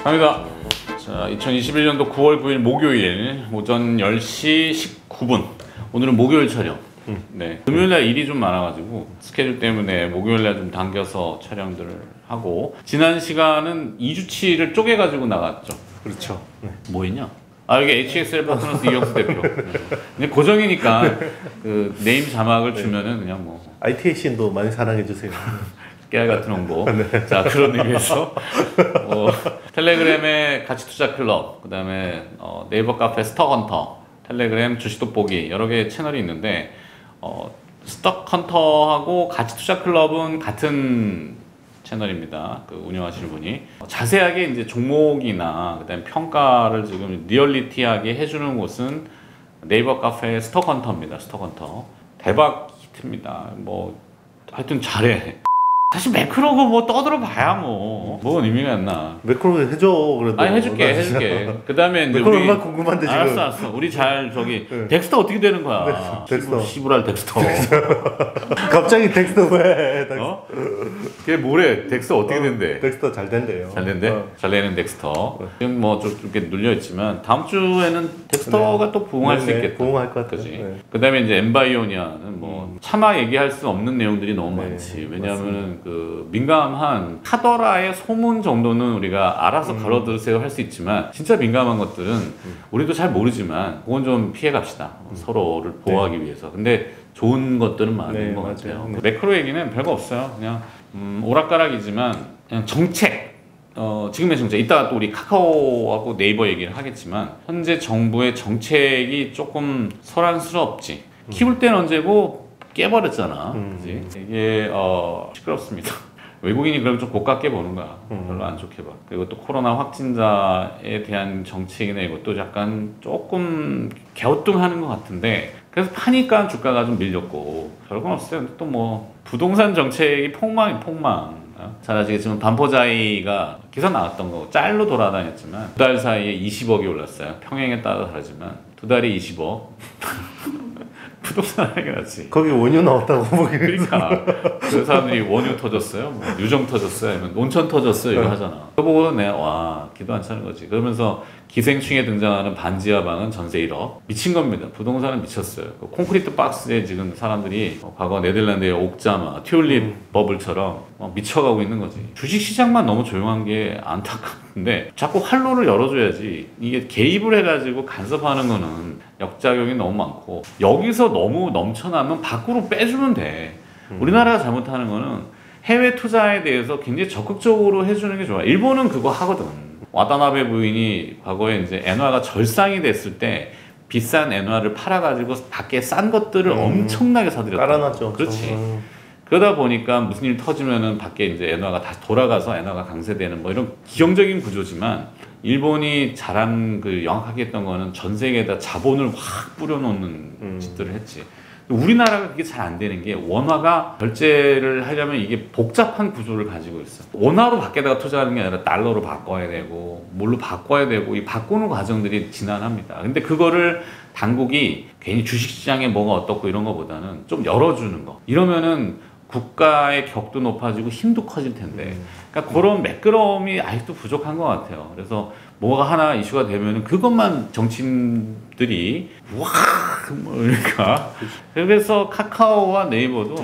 갑니다. 자, 2021년도 9월 9일 목요일 오전 10시 19분. 오늘은 목요일 촬영. 네. 금요일날 일이 좀 많아가지고 스케줄 때문에 목요일날 좀 당겨서 촬영들을 하고, 지난 시간은 2주치를 쪼개가지고 나갔죠. 그렇죠. 네. 뭐 했냐? 아, 여기 HXL 파트너스 이영수 대표. 근데 고정이니까 그 네임 자막을 주면은 그냥 뭐 ITACN도 많이 사랑해주세요. 깨알 같은 홍보. 자, 그런 의미에서 텔레그램의 가치투자 클럽, 그 다음에 네이버 카페 스톡헌터, 텔레그램 주식 돋보기 여러 개의 채널이 있는데, 스톡헌터하고 가치투자 클럽은 같은 채널입니다. 그 운영하시는 분이 자세하게 이제 종목이나 그다음에 평가를 지금 리얼리티하게 해주는 곳은 네이버 카페 스톡헌터입니다. 스톡헌터 대박 히트입니다. 뭐 하여튼 잘해. 사실 매크로고 뭐 떠들어 봐야 뭔 의미가 있나. 매크로 해줘 그래도. 아니 해줄게. 그 다음에 이제 매크로 얼마나 궁금한데 지금. 알았어. 우리 잘 저기 네. 덱스터 어떻게 되는 거야? 네, 덱스터. 시부랄 덱스터. 갑자기 덱스터 왜? 그게 뭐래? 덱스터 어떻게 된대? 덱스터 잘 된대요. 잘 된대? 잘 되는 덱스터. 지금 뭐 좀 이렇게 눌려 있지만 다음 주에는 덱스터가 또 부흥할 수 있겠다. 부흥할 것 같아요. 그지. 그 다음에 이제 엠바이오니아는 뭐 차마 얘기할 수 없는 내용들이 너무 많지. 왜냐하면은 그 민감한 카더라의 소문 정도는 우리가 알아서 걸어두세요 할 수 있지만, 진짜 민감한 것들은 우리도 잘 모르지만 그건 좀 피해 갑시다. 서로를 보호하기 위해서. 근데 좋은 것들은 많은 것 같아요. 매크로 얘기는 별거 없어요. 그냥 오락가락이지만 그냥 정책. 지금의 정책, 이따가 또 우리 카카오하고 네이버 얘기를 하겠지만, 현재 정부의 정책이 조금 소란스럽지. 키울 때는 언제고 깨버렸잖아. 그지? 이게 시끄럽습니다. 외국인이 그럼 좀 고깝게 보는 거야. 별로 안 좋게 봐. 그리고 또 코로나 확진자에 대한 정책이나 이것도 약간 조금 갸우뚱하는 것 같은데, 그래서 파니까 주가가 좀 밀렸고, 별건 없어요. 또 뭐 부동산 정책이 폭망. 잘 아시겠지만 반포자이가 기사 나왔던 거 짤로 돌아다녔지만 2달 사이에 20억이 올랐어요. 평행에 따라 다르지만 2달에 20억. 부동산 하게 났지. 거기 원유 나왔다고 보기. 그러니까 그 사람들이 원유 터졌어요, 뭐 유정 터졌어요, 아니면 온천 터졌어요 이거 하잖아. 그거 보고 내가 와 기도 안 차는 거지. 그러면서 기생충에 등장하는 반지하 방은 전세 1억. 미친 겁니다. 부동산은 미쳤어요. 그 콘크리트 박스에 지금 사람들이 과거 네덜란드의 옥자마, 튤립 버블처럼 미쳐가고 있는 거지. 주식시장만 너무 조용한 게 안타깝은데 자꾸 활로를 열어줘야지. 이게 개입을 해가지고 간섭하는 거는 역작용이 너무 많고, 여기서 너무 넘쳐나면 밖으로 빼주면 돼. 우리나라가 잘못하는 거는 해외 투자에 대해서 굉장히 적극적으로 해주는 게 좋아. 일본은 그거 하거든. 와다나베 부인이 과거에 이제 엔화가 절상이 됐을 때 비싼 엔화를 팔아가지고 밖에 싼 것들을 엄청나게 사들였다. 깔아놨죠. 그렇지. 그러다 보니까 무슨 일 터지면은 밖에 이제 엔화가 다시 돌아가서 엔화가 강세되는 뭐 이런 기형적인 구조지만, 일본이 잘한 그 영악하게 했던 거는 전 세계에다 자본을 확 뿌려놓는 짓들을 했지. 우리나라가 그게 잘 안 되는 게, 원화가 결제를 하려면 이게 복잡한 구조를 가지고 있어. 원화로 밖에다가 투자하는 게 아니라 달러로 바꿔야 되고 뭘로 바꿔야 되고, 이 바꾸는 과정들이 지난합니다. 근데 그거를 당국이 괜히 주식시장에 뭐가 어떻고 이런 거보다는 좀 열어주는 거, 이러면은 국가의 격도 높아지고 힘도 커질 텐데, 그러니까 그런 매끄러움이 아직도 부족한 것 같아요. 그래서 뭐가 하나 이슈가 되면은 그것만 정치인들이 그러니까 그래서 카카오와 네이버도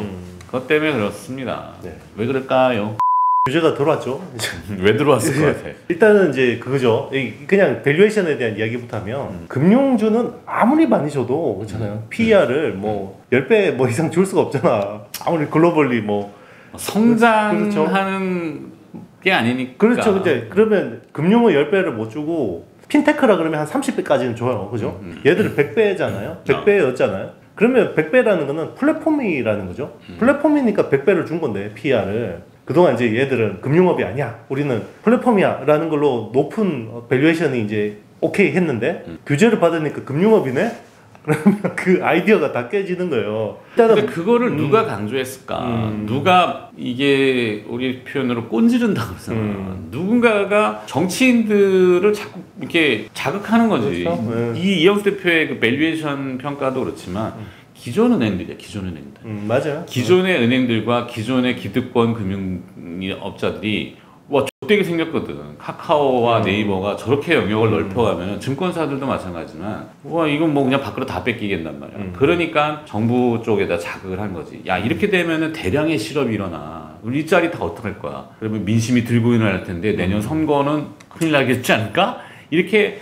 그것 때문에 그렇습니다. 왜 그럴까요? 규제가 들어왔죠. 왜 들어왔을 것 같아? 일단은 이제 그거죠. 그냥 밸류에이션에 대한 이야기부터 하면, 금융주는 아무리 많이 줘도 그렇잖아요. PER을 뭐 10배 뭐 이상 줄 수가 없잖아. 아무리 글로벌리 뭐 성장하는 그렇죠. 게 아니니까. 그렇죠. 근데 그러면 금융은 10배를 못 주고 핀테크라 그러면 한 30배까지는 줘요. 그죠? 얘들은 100배잖아요. 100배였잖아요. 그러면 100배라는 거는 플랫폼이라는 거죠. 플랫폼이니까 100배를 준 건데, PER을. 그동안 이제 얘들은 금융업이 아니야, 우리는 플랫폼이야 라는 걸로 높은 밸류에이션이 이제 오케이 했는데, 규제를 받으니까 금융업이네? 그러면 그 아이디어가 다 깨지는 거예요. 근데 그거를 누가 강조했을까? 누가 이게 우리 표현으로 꼰지른다 그러잖아. 누군가가 정치인들을 자꾸 이렇게 자극하는 거지. 그렇죠? 이 이영수 대표의 그 밸류에이션 평가도 그렇지만 기존 은행들이야, 기존 은행들. 맞아요. 기존의 은행들과 기존의 기득권 금융업자들이 와 좆되게 생겼거든. 카카오와 네이버가 저렇게 영역을 넓혀가면 증권사들도 마찬가지지만 와 이건 뭐 그냥 밖으로 다 뺏기겠단 말이야. 그러니까 정부 쪽에다 자극을 한 거지. 야 이렇게 되면은 대량의 실업이 일어나. 우리 일자리 다 어떡할 거야. 그러면 민심이 들고 일어날 텐데 내년 선거는 큰일 나겠지 않을까? 이렇게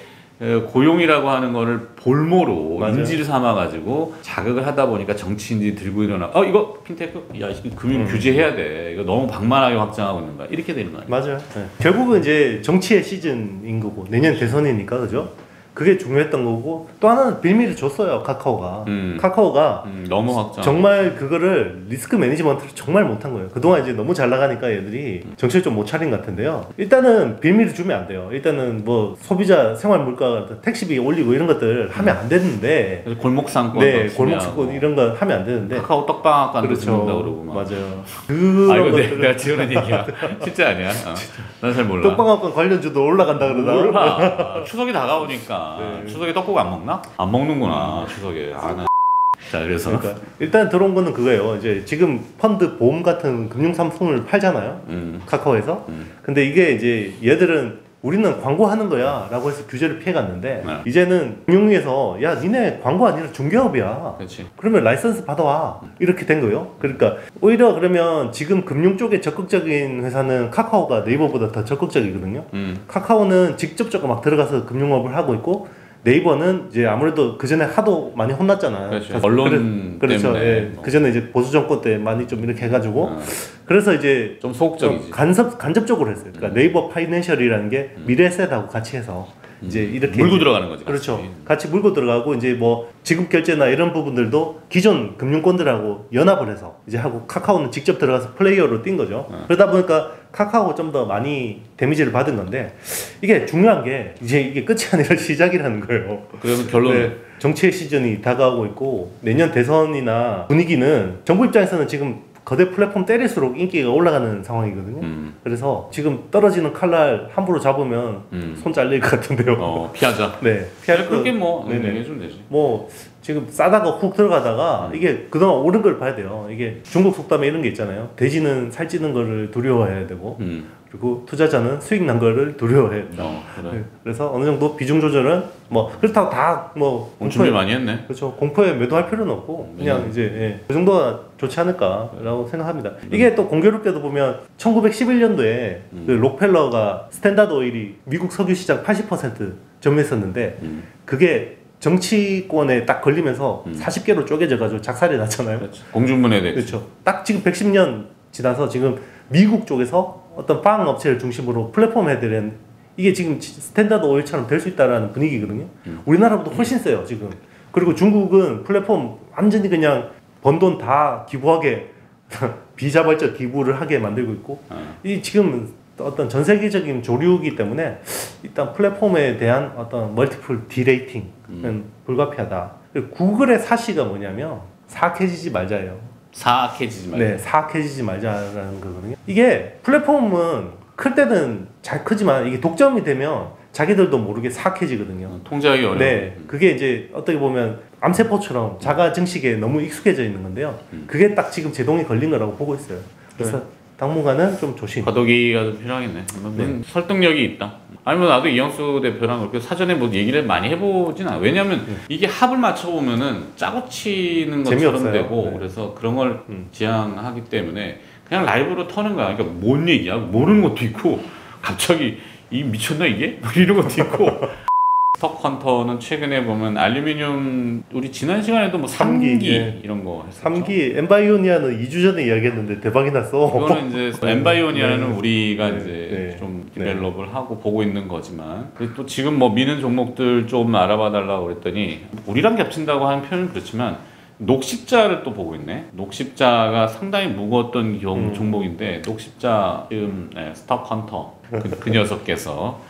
고용이라고 하는 거를 볼모로 맞아요. 인지를 삼아가지고 자극을 하다 보니까 정치인들이 들고 일어나 이거 핀테크 야 이거 금융 규제해야 돼 이거 너무 방만하게 확장하고 있는 거야 이렇게 되는 거야. 맞아요. 네. 결국은 이제 정치의 시즌인 거고 내년 대선이니까 그죠? 그게 중요했던 거고 또 하나는 빌미를 줬어요 카카오가. 카카오가 너무 확장. 정말 그거를 리스크 매니지먼트를 정말 못한 거예요. 그동안 이제 너무 잘 나가니까 얘들이 정신을 좀 못 차린 것 같은데요. 일단은 빌미를 주면 안 돼요. 일단은 뭐 소비자 생활 물가 택시비 올리고 이런 것들 하면 안 되는데. 골목상권. 네, 골목상권 이런 거 하면 안 되는데. 카카오 떡방앗간도 그렇죠. 짓는다 그러고 막. 맞아요. 이거 내가 지어낸 얘기야. 진짜 아니야. 난 잘 몰라. 떡방앗간 관련주도 올라간다 그러나. 몰라. 추석이 다가오니까. 네. 추석에 떡국 안 먹나? 안 먹는구나 추석에. 나. 자 그래서 그러니까 일단 들어온 거는 그거예요. 이제 지금 펀드 보험 같은 금융 상품을 팔잖아요. 카카오에서. 근데 이게 이제 얘들은 우리는 광고하는 거야 라고 해서 규제를 피해갔는데 네. 이제는 금융위에서 야 니네 광고 아니라 중개업이야. 그렇지. 그러면 라이선스 받아와 이렇게 된 거예요. 그러니까 오히려 그러면 지금 금융 쪽에 적극적인 회사는 카카오가 네이버보다 더 적극적이거든요. 카카오는 직접적으로 막 들어가서 금융업을 하고 있고 네이버는 이제 아무래도 그 전에 하도 많이 혼났잖아요. 그렇죠. 언론 그렇죠. 때문에 예. 그 전에 이제 보수 정권 때 많이 좀 이렇게 해가지고 그래서 이제 좀 소극적이지. 간접적으로 했어요. 그러니까 네이버 파이낸셜이라는 게 미래에셋하고 같이 해서 이제 이렇게 물고 들어가는 거지. 그렇죠. 같이 물고 들어가고 이제 뭐 지급 결제나 이런 부분들도 기존 금융권들하고 연합을 해서 이제 하고 카카오는 직접 들어가서 플레이어로 뛴 거죠. 그러다 보니까 카카오가 좀 더 많이 데미지를 받은 건데 이게 중요한 게 이제 이게 끝이 아니라 시작이라는 거예요. 그러면 결론은 네, 정치의 시즌이 다가오고 있고 내년 대선이나 분위기는 정부 입장에서는 지금 거대 플랫폼 때릴수록 인기가 올라가는 상황이거든요. 그래서 지금 떨어지는 칼날 함부로 잡으면 손 잘릴 것 같은데요. 피하자. 네, 피할 그렇게 뭐 네네. 얘기해주면 되지. 뭐 지금 싸다가 훅 들어가다가 이게 그동안 오른 걸 봐야 돼요. 이게 중국 속담에 이런 게 있잖아요. 돼지는 살찌는 거를 두려워해야 되고 그리고 투자자는 수익 난 거를 두려워해야 돼요. 그래. 네, 그래서 어느 정도 비중 조절은 뭐 그렇다고 다 뭐 준비 많이 했네. 그렇죠. 공포에 매도할 필요는 없고 그냥 이제 그 정도가 좋지 않을까라고 생각합니다. 이게 또 공교롭게도 보면 1911년도에 그 록펠러가 스탠다드 오일이 미국 석유 시장 80% 점유했었는데 그게 정치권에 딱 걸리면서 40개로 쪼개져가지고 작살이 났잖아요. 그렇죠. 공중분해 됐지. 그렇죠. 딱 지금 110년 지나서 지금 미국 쪽에서 어떤 빵 업체를 중심으로 플랫폼 애들은 이게 지금 스탠다드 오일처럼 될 수 있다라는 분위기거든요. 우리나라보다 훨씬 세요 지금. 그리고 중국은 플랫폼 완전히 그냥 번 돈 다 기부하게 비자발적 기부를 하게 만들고 있고 이 지금 어떤 전 세계적인 조류이기 때문에 일단 플랫폼에 대한 어떤 멀티플 디레이팅은 불가피하다. 구글의 사시가 뭐냐면 사악해지지 말자예요. 사악해지지 말자. 네, 사악해지지 말자라는 거거든요. 이게 플랫폼은 클 때는 잘 크지만 이게 독점이 되면 자기들도 모르게 사악해지거든요. 통제하기 어려워. 네, 그게 이제 어떻게 보면 암세포처럼 자가 증식에 너무 익숙해져 있는 건데요. 그게 딱 지금 제동이 걸린 거라고 보고 있어요. 그래서 당분간은 좀 조심. 과도기가 좀 필요하겠네. 네. 설득력이 있다. 아니면 나도 이영수 대표랑 그렇게 사전에 뭐 얘기를 많이 해보진 않아. 왜냐면 이게 합을 맞춰보면은 짜고 치는 것처럼 재미없어요. 되고 네. 그래서 그런 걸 지향하기 때문에 그냥 라이브로 터는 거야. 그러니까 뭔 얘기야? 모르는 것도 있고 갑자기 이 미쳤나 이게? 이런 것도 있고. 스톡헌터는 최근에 보면 알루미늄 우리 지난 시간에도 뭐 3기 예. 이런 거 했었죠. 3기 엠바이오니아는 2주 전에 이야기했는데 대박이 났어. 이거는 이제 엠바이오니아는 네. 우리가 네. 이제 네. 좀 네. 디벨롭을 하고 보고 있는 거지만 그리고 또 지금 뭐 미는 종목들 좀 알아봐 달라고 그랬더니 우리랑 겹친다고 하는 표현은 그렇지만 녹십자를 또 보고 있네. 녹십자가 상당히 무거웠던 종목인데 녹십자 지금 스톡헌터 그 녀석께서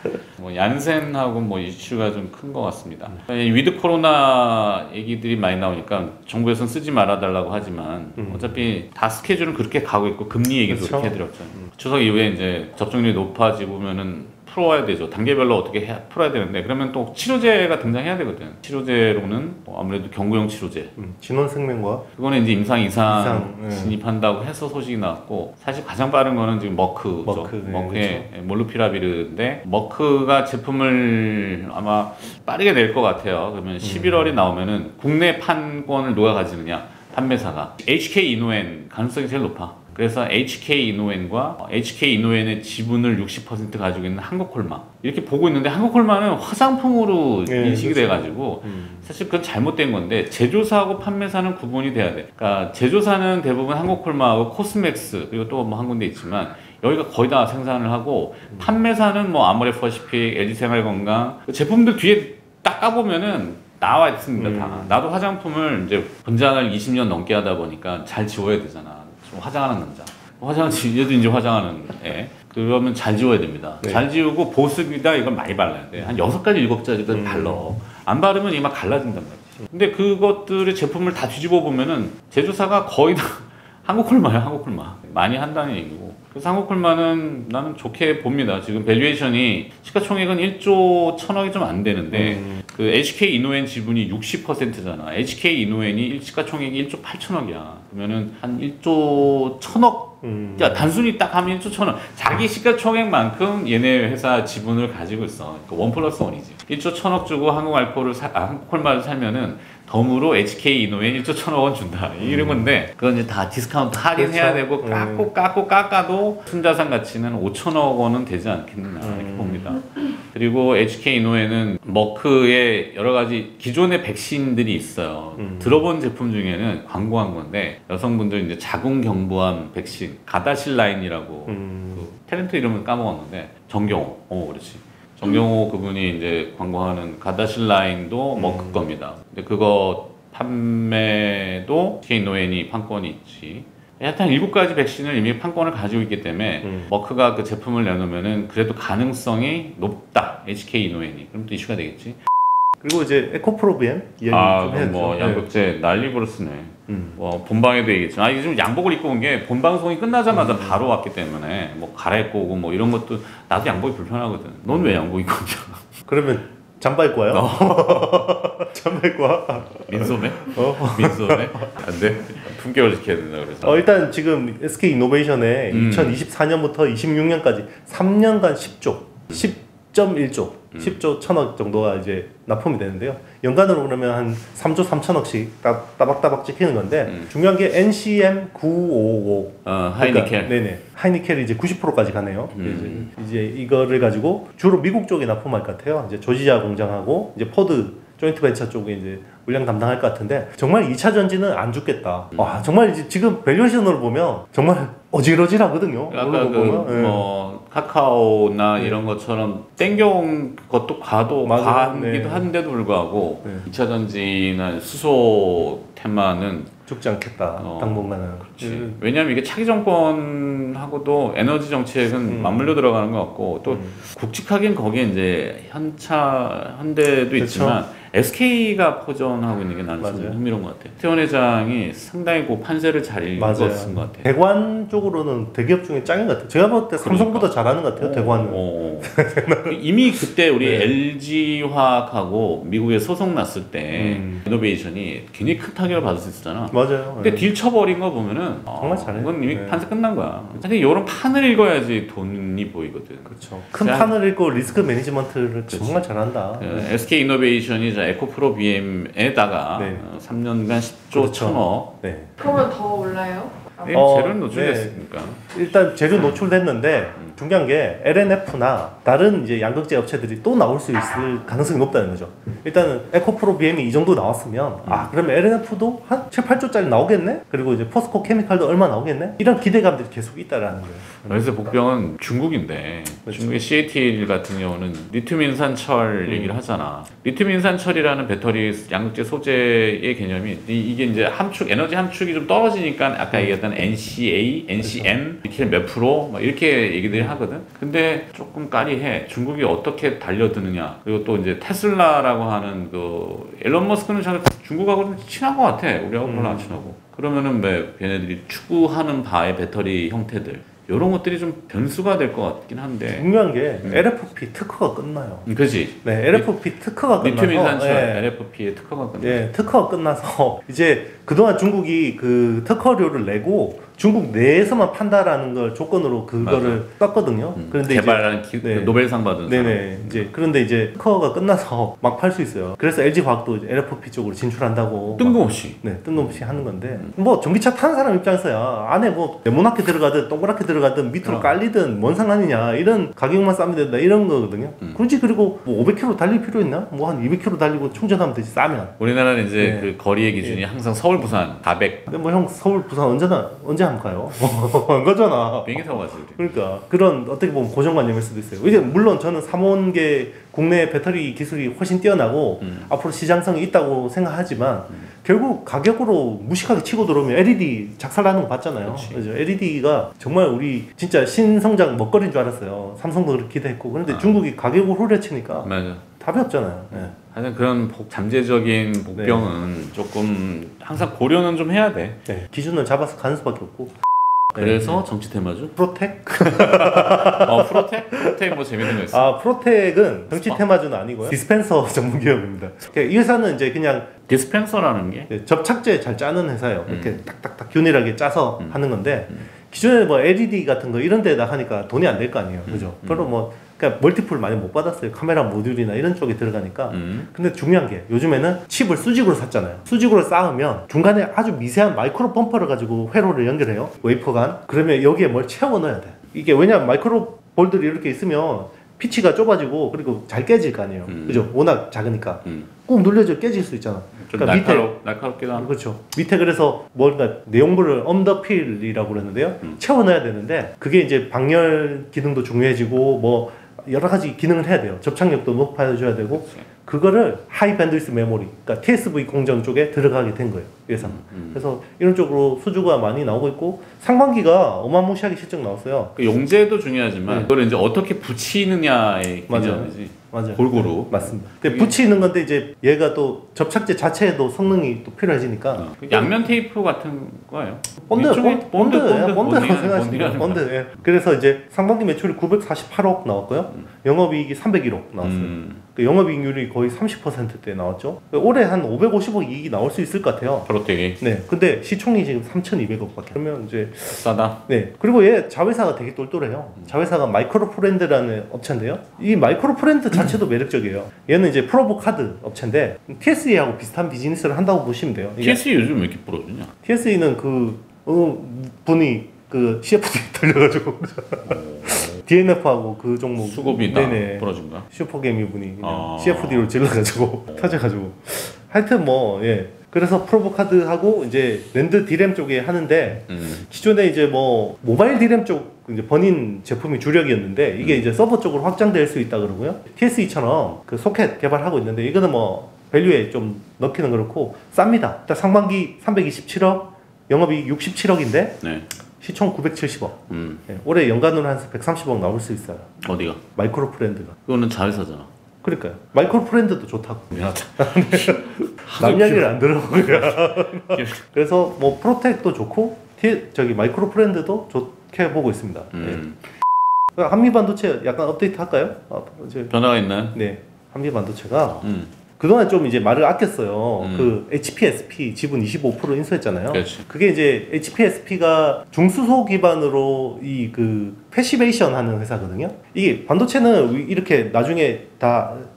뭐 얀센하고 뭐 이슈가 좀 큰 것 같습니다. 위드 코로나 얘기들이 많이 나오니까 정부에서는 쓰지 말아달라고 하지만 어차피 다 스케줄은 그렇게 가고 있고 금리 얘기도 그렇죠. 그렇게 해드렸죠. 추석 이후에 이제 접종률이 높아지면은 풀어야 되죠. 단계별로 어떻게 풀어야 되는데 그러면 또 치료제가 등장해야 되거든. 치료제로는 뭐 아무래도 경구용 치료제. 진원생명과 그거는 이제 임상 이상 이상, 네. 진입한다고 해서 소식이 나왔고 사실 가장 빠른 거는 지금 머크죠. 머크, 네, 머크의 몰루피라비르인데 머크가 제품을 아마 빠르게 낼 것 같아요. 그러면 11월이 나오면은 국내 판권을 누가 가지느냐? 판매사가 HK 이노엔 가능성이 제일 높아. 그래서 HK 이노엔과 HK 이노엔의 지분을 60% 가지고 있는 한국콜마 이렇게 보고 있는데 한국콜마는 화장품으로 네, 인식이 그렇죠. 돼가지고 사실 그건 잘못된 건데 제조사하고 판매사는 구분이 돼야 돼. 그러니까 제조사는 대부분 한국콜마하고 코스맥스 그리고 또 뭐 한 군데 있지만 여기가 거의 다 생산을 하고 판매사는 뭐 아모레퍼시픽, LG생활건강 제품들 뒤에 딱 까보면은 나와 있습니다. 다. 나도 화장품을 이제 분장을 20년 넘게 하다 보니까 잘 지워야 되잖아. 좀 화장하는 남자. 얘도 이제 화장하는 애. 그러면 잘 지워야 됩니다. 네. 잘 지우고 보습이다 이걸 많이 발라야 돼. 한 6가지, 7가지까지 발라. 안 바르면 이막 갈라진단 말이지. 근데 그것들의 제품을 다 뒤집어 보면은 제조사가 거의 다 한국콜마야, 한국콜마. 많이 한다는 얘기고. 그래서 한국콜마는 나는 좋게 봅니다. 지금 밸류에이션이 시가총액은 1조 1000억이 좀 안 되는데 그 HK 이노엔 지분이 60%잖아. HK 이노엔이 시가총액이 1조 8천억이야. 그러면은 한 1조 1000억. 야, 단순히 딱 하면 1조 1000억. 자기 시가총액만큼 얘네 회사 지분을 가지고 있어. 그러니까 1+1이지. 1조 1000억 주고 한국콜마를 살면은 덤으로 HK 이노엔 1조 1000억 준다. 이런 건데 그건 이제 다 디스카운트 할인해야 그렇죠. 되고 깎아도 순자산 가치는 5천억 원은 되지 않겠느냐 이렇게 봅니다. 그리고 HK 이노엔은 머크의 여러 가지 기존의 백신들이 있어요. 들어본 제품 중에는 광고한 건데 여성분들 이제 자궁경부암 백신 가다실라인이라고 그 탤런트 이름을 까먹었는데 정경호, 그렇지. 정경호 그분이 이제 광고하는 가다실라인도 머크 겁니다. 근데 그거 판매도 HK 이노엔이 판권이 있지. 하여튼 7가지 백신을 이미 판권을 가지고 있기 때문에 머크가 그 제품을 내놓으면은 그래도 가능성이 높다. HK 이노엔이. 그럼 또 이슈가 되겠지. 그리고 이제 에코프로비엠 이야기 좀 해야죠. 뭐 양극재 난리부를 쓰네. 뭐 본방에도 얘기했지만 이게 좀 양복을 입고 온 게 본방송이 끝나자마자 바로 왔기 때문에 뭐 갈아입고 오고 뭐 이런 것도 나도 양복이 불편하거든. 넌 왜 양복 입고 오냐? 그러면 잠바 입고 와요? 잠바 입고 와? 민소매? 민소매? 안 돼? 품격을 지켜야 된다 그래서. 일단 지금 SK 이노베이션에 2024년부터 26년까지 3년간 10.1조 10조 1000억 정도가 이제 납품이 되는데요. 연간으로 그러면 한 3조 3천억씩 따박따박 찍히는 건데 중요한 게 NCM 955 하이니켈. 그러니까, 네네. 하이니켈이 이제 90%까지 가네요. 이제 이거를 가지고 주로 미국 쪽에 납품할 것 같아요. 이제 조지아 공장하고 이제 포드 조인트 벤처 쪽에 이제 물량 담당할 것 같은데 정말 2차 전지는 안 죽겠다. 와 정말 이제 지금 밸류에이션으로 보면 정말 어질어질하거든요. 아까 뭐 카카오나 이런 것처럼 땡겨온 것도 과하기도 한데도 불구하고 2차 전지나 수소 테마는 죽지 않겠다. 당분간은. 그렇지. 왜냐하면 이게 차기 정권하고도 에너지 정책은 맞물려 들어가는 것 같고 또 굵직하긴 거기에 이제 현대도 있지만 SK가 포전하고 있는 게 나는 좀 흥미로운 것 같아. 태원 회장이 상당히 그 판세를 잘 읽었은 것 같아. 대관 쪽으로는 대기업 중에 짱인 것 같아. 제가 볼 때 삼성보다 잘하는 것 같아요. 대관은. 이미 그때 우리 LG화학하고 미국에 소송 났을 때 이노베이션이 굉장히 큰 타격을 받을 수 있었잖아. 맞아요. 근데 딜 쳐버린 거 보면은 정말 잘해. 이건 이미 판세 끝난 거야. 근데 이런 판을 읽어야지 돈이 보이거든. 그렇죠. 큰 판을 읽고 리스크 매니지먼트를 정말 잘한다. SK 이노베이션이 에코프로 BM에다가 3년간 10조 1000억. 네. 그러면 더 올라요? 재료 노출됐으니까. 일단 재료 노출됐는데 중요한 게 LNF나 다른 이제 양극재 업체들이 또 나올 수 있을 가능성이 높다는 거죠. 일단은 에코프로 BM이 이 정도 나왔으면 그러면 LNF도 한 7, 8조짜리 나오겠네? 그리고 이제 포스코 케미칼도 얼마 나오겠네? 이런 기대감들이 계속 있다라는 거예요. 그래서 복병은 중국인데 중국의 CATL 같은 경우는 리튬 인산철 얘기를 하잖아. 리튬 인산철이라는 배터리 양극재 소재의 개념이 이게 이제 함축 에너지 함축이 좀 떨어지니까 아까 얘기했던 NCA, NCN 이렇게 몇 프로 막 이렇게 얘기들이 하거든. 근데 조금 까리해. 중국이 어떻게 달려드느냐. 그리고 또 이제 테슬라라고 하는 그 앨런 머스크는 잘 중국하고는 친한 것 같아. 우리하고 별로 안 친하고. 그러면은 왜 걔네들이 추구하는 바의 배터리 형태들 이런 것들이 좀 변수가 될 것 같긴 한데. 중요한 게 LFP 특허가 끝나요. 그지. 네, LFP 특허가 끝나서 리튬 인산철 예. LFP의 특허가 끝나. 예, 특허가 끝나서 이제 그동안 중국이 그 특허료를 내고 중국 내에서만 판다라는 걸 조건으로 그거를 떴거든요. 그런데 개발한 네. 노벨상 받은 사람. 네네 이제 그런데 이제 특허가 끝나서 막 팔 수 있어요. 그래서 LG 화학도 이제 LFP 쪽으로 진출한다고 뜬금없이. 네, 뜬금없이 하는 건데 뭐 전기차 타는 사람 입장에서야 안에 뭐 네모나게 들어가든 동그랗게 들어가든 밑으로 깔리든 뭔 상관이냐 이런 가격만 싸면 된다 이런 거거든요. 굳이 그리고 뭐 500km 달릴 필요 있나? 뭐 한 200km 달리고 충전하면 되지 싸면. 우리나라는 이제 네. 그 거리의 기준이 항상 서울, 부산 400. 근데 뭐 형 서울 부산 언제 안 가요? 안 가잖아. 비행기 타고 가지 우리. 그러니까 그런 어떻게 보면 고정관념일 수도 있어요. 이제 물론 저는 삼원계 국내 배터리 기술이 훨씬 뛰어나고 앞으로 시장성이 있다고 생각하지만 결국 가격으로 무식하게 치고 들어오면 LED 작살나는 거 봤잖아요. 그렇죠? LED가 정말 우리 진짜 신성장 먹거리인 줄 알았어요. 삼성도 그렇게 기대했고 그런데 중국이 가격을 후려치니까 맞아. 답이 없잖아요. 네. 하여튼 그런 잠재적인 복병은 조금 항상 고려는 좀 해야 돼. 네. 기준을 잡아서 가는 수밖에 없고. 그래서 정치 테마주? 프로텍? 프로텍? 프로텍 뭐 재밌는 거 있어? 아 프로텍은 정치 테마주는 아니고요. 디스펜서 전문 기업입니다. 이 회사는 이제 그냥 디스펜서라는 게? 접착제 잘 짜는 회사예요. 이렇게 딱딱딱 균일하게 짜서 하는 건데 기존에 뭐 LED 같은 거 이런 데다 하니까 돈이 안 될 거 아니에요. 그죠? 별로 뭐 그러니까 멀티플 많이 못 받았어요. 카메라 모듈이나 이런 쪽에 들어가니까. 근데 중요한 게 요즘에는 칩을 수직으로 샀잖아요. 수직으로 쌓으면 중간에 아주 미세한 마이크로 펌퍼를 가지고 회로를 연결해요. 웨이퍼 간. 그러면 여기에 뭘 채워 넣어야 돼. 이게 왜냐면 마이크로 볼들이 이렇게 있으면 피치가 좁아지고 그리고 잘 깨질 거 아니에요. 그죠? 워낙 작으니까. 꾹 눌려져 깨질 수 있잖아. 그러니까 날카롭기도 하고. 그렇죠. 밑에 그래서 뭔가 내용물을 언더필이라고 그러는데요. 채워 넣어야 되는데 그게 이제 방열 기능도 중요해지고 뭐 여러 가지 기능을 해야 돼요. 접착력도 높아져야 되고 그거를 하이 밴드위스 메모리, 그러니까 TSV 공정 쪽에 들어가게 된 거예요. 예상. 그래서 이런 쪽으로 수주가 많이 나오고 있고 상반기가 어마무시하게 실적 나왔어요. 그 용재도 중요하지만 그걸 이제 어떻게 붙이느냐의 기준이지. 맞아요. 골고루. 맞습니다. 근데 붙이는 건데 이제 얘가 또 접착제 자체에도 성능이 또 필요해지니까 양면 테이프 같은 거예요. 본드라고 생각하시면 본드. 예. 그래서 이제 상반기 매출이 948억 나왔고요. 영업이익이 301억 나왔어요. 그 영업이익률이 거의 30%대 나왔죠. 올해 한 550억 이익이 나올 수 있을 것 같아요. 프로텍이. 네. 근데 시총이 지금 3,200억밖에. 그러면 이제 싸다. 네. 그리고 얘 자회사가 되게 똘똘해요. 자회사가 마이크로 프렌드라는 업체인데요. 이 마이크로 프렌드 자체도 매력적이에요. 얘는 이제 프로보 카드 업체인데 TSE하고 비슷한 비즈니스를 한다고 보시면 돼요. TSE 요즘 왜 이렇게 부러지냐? TSE는 분이 그 CFD 돌려가지고 DNF하고 그 종목 수급이 다 부러진 거야? 슈퍼게이미 분이 CFD로 질러가지고 터져가지고 하여튼 뭐 예. 그래서 프로보 카드하고 이제 랜드 디램 쪽에 하는데 기존에 이제 뭐 모바일 디램 쪽 이제 번인 제품이 주력이었는데 이게 이제 서버 쪽으로 확장될 수 있다 그러고요. TSE처럼 그 소켓 개발하고 있는데 이거는 뭐 밸류에 좀 넣기는 그렇고 쌉니다. 일단 상반기 327억, 영업이익 67억인데 네. 시총 970억. 네, 올해 연간으로 한 130억 나올 수 있어요. 어디가? 마이크로 프렌드가. 그거는 자회사잖아. 그러니까요. 마이크로 프렌드도 좋다고. 미안하다. 남 이야기를 안 들어보고요. 그래서 뭐 프로텍도 좋고 저기 마이크로 프렌드도 좋게 보고 있습니다. 네. 한미 반도체 약간 업데이트 할까요? 변화가 있나요? 네. 한미 반도체가 그동안 좀 이제 말을 아꼈어요. 그 HPSP 지분 25% 인수했잖아요. 그렇지. 그게 이제 HPSP가 중수소 기반으로 이 그 패시베이션 하는 회사거든요. 이게 반도체는 이렇게 나중에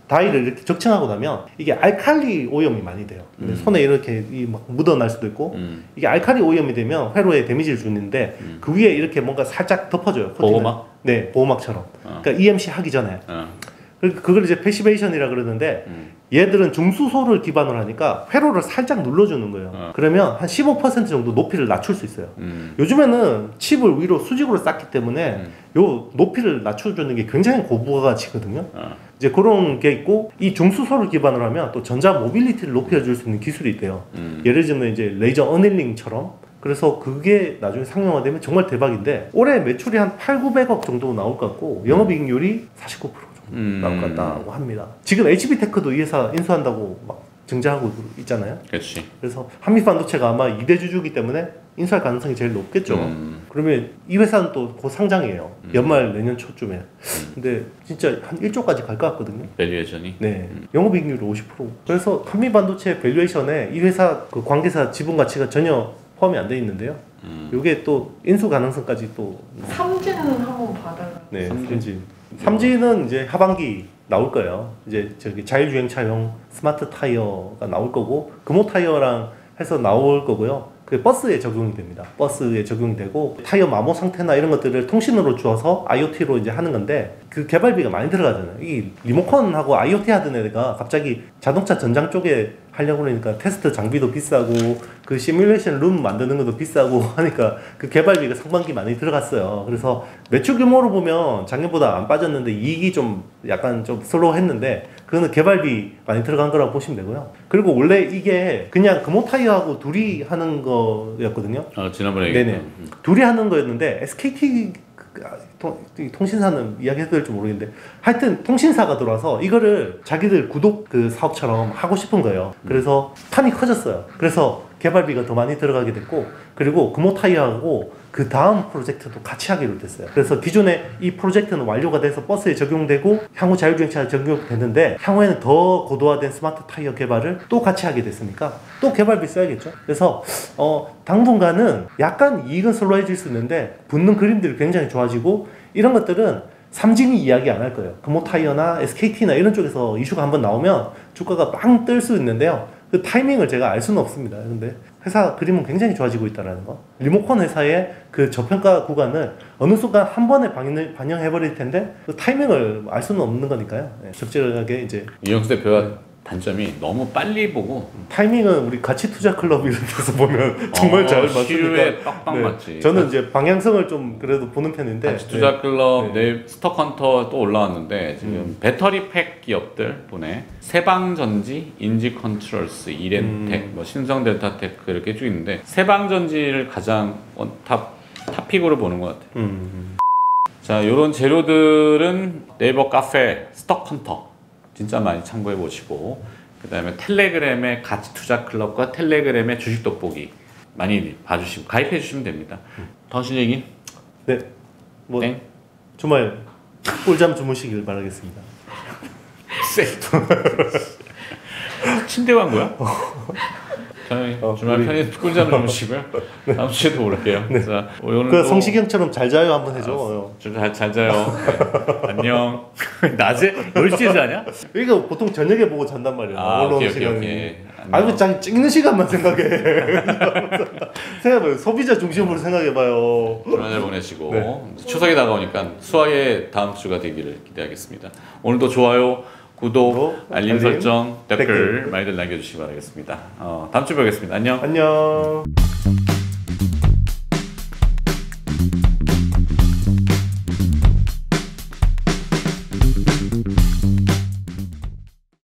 다이를 이렇게 적층하고 나면 이게 알칼리 오염이 많이 돼요. 손에 이렇게 막 묻어날 수도 있고 이게 알칼리 오염이 되면 회로에 데미지를 주는데 그 위에 이렇게 뭔가 살짝 덮어줘요. 보호막? 네, 보호막처럼. 그러니까 EMC 하기 전에. 그걸 이제 패시베이션이라 그러는데 얘들은 중수소를 기반으로 하니까 회로를 살짝 눌러주는 거예요. 그러면 한 15% 정도 높이를 낮출 수 있어요. 요즘에는 칩을 위로 수직으로 쌓기 때문에 요 높이를 낮춰주는 게 굉장히 고부가가치거든요. 이제 그런 게 있고 이 중수소를 기반으로 하면 또 전자 모빌리티를 높여줄 수 있는 기술이 있대요. 예를 들면 이제 레이저 어닐링처럼 그래서 그게 나중에 상용화되면 정말 대박인데 올해 매출이 한 8,900억 정도 나올 것 같고 영업이익률이 49% 정도 나올 것 같다고 합니다. 지금 HB테크도 이 회사 인수한다고 막 증자하고 있잖아요. 그렇지. 그래서 한미반도체가 아마 2대 주주기 때문에 인수할 가능성이 제일 높겠죠. 그러면 이 회사는 또 곧 상장이에요. 연말 내년 초쯤에. 근데 진짜 한 1조까지 갈 것 같거든요. 밸류에이션이. 네. 영업이익률이 50%. 그래서 한미반도체 밸류에이션에 이 회사 그 관계사 지분 가치가 전혀 포함이 안 돼 있는데요. 이게 또 인수 가능성까지 또. 삼진은 한번 받아요. 네, 삼진은 이제 하반기 나올 거예요. 이제 저기 자율주행차용 스마트 타이어가 나올 거고 금호 타이어랑 해서 나올 거고요. 그 버스에 적용이 됩니다. 버스에 적용이 되고 타이어 마모 상태나 이런 것들을 통신으로 주어서 IoT로 이제 하는 건데 그 개발비가 많이 들어가잖아요. 이 리모컨하고 IoT 하던 애가 갑자기 자동차 전장 쪽에 하려고 그러니까 테스트 장비도 비싸고 그 시뮬레이션 룸 만드는 것도 비싸고 하니까 그 개발비가 상반기 많이 들어갔어요. 그래서 매출 규모로 보면 작년보다 안 빠졌는데 이익이 좀 약간 좀 슬로우했는데 그거는 개발비 많이 들어간 거라고 보시면 되고요. 그리고 원래 이게 그냥 금호 타이어하고 둘이 하는 거였거든요. 지난번에 네네. 둘이 하는 거였는데 SKT 통신사는 이야기해도 될지 모르겠는데 하여튼 통신사가 들어와서 이거를 자기들 구독 그 사업처럼 하고 싶은 거예요. 그래서 판이 커졌어요. 그래서 개발비가 더 많이 들어가게 됐고 그리고 금호 타이어하고 그 다음 프로젝트도 같이 하기로 됐어요. 그래서 기존에 이 프로젝트는 완료가 돼서 버스에 적용되고 향후 자율주행차에 적용되는데 향후에는 더 고도화된 스마트 타이어 개발을 또 같이 하게 됐으니까 또 개발비 써야겠죠. 그래서 당분간은 약간 이익은 슬로해질 수 있는데 붙는 그림들이 굉장히 좋아지고 이런 것들은 삼진이 이야기 안 할 거예요. 금호 타이어나 SKT나 이런 쪽에서 이슈가 한번 나오면 주가가 빵 뜰 수 있는데요. 그 타이밍을 제가 알 수는 없습니다. 근데 회사 그림은 굉장히 좋아지고 있다는 거. 리모컨 회사의 그 저평가 구간을 어느 순간 한 번에 반영해버릴 텐데 그 타이밍을 알 수는 없는 거니까요. 네, 적절하게 이제 이영수 대표가 단점이 너무 빨리 보고 타이밍은 우리 가치 투자 클럽 이런 데서 보면 정말 잘 맞으니까 시류에 빡빡 네, 맞지. 저는 이제 방향성을 좀 그래도 보는 편인데 가치 투자 클럽 네. 내일 스톡헌터 또 올라왔는데 지금 배터리 팩 기업들 보내 세방전지, 인지컨트롤스, 이렌텍, 뭐 신성델타테크 이렇게 쭉 있는데 세방전지를 가장 탑픽으로 보는 것 같아요. 자, 이런 재료들은 네이버 카페 스톡헌터 진짜 많이 참고해 보시고 그 다음에 텔레그램의 가치투자 클럽과 텔레그램의 주식 돋보기 많이 봐주시고 가입해 주시면 됩니다. 더 하실 얘기? 네, 뭐 땡? 주말 꿀잠 주무시길 바라겠습니다. 침대 간 거야? 저희 주말 우리... 편히 꿀잠 주무시고요. 다음 주에도 올게요. 네. 자, 오늘 그 성시경처럼 잘 자요 한번 해줘. 잘 자요. 네. 안녕. 낮에 10시에 자냐? 이거 보통 저녁에 보고 잔단 말이야. 오케이. 아니 자기 찍는 시간만 생각해. 생각해봐요. 소비자 중심으로 생각해봐요. 좋은 날 보내시고 네. 추석이 다가오니까 수학의 다음 주가 되기를 기대하겠습니다. 오늘도 좋아요, 구독, 알림 설정, 댓글 많이들 남겨주시기 바라겠습니다. 다음 주에 뵙겠습니다. 안녕. 안녕.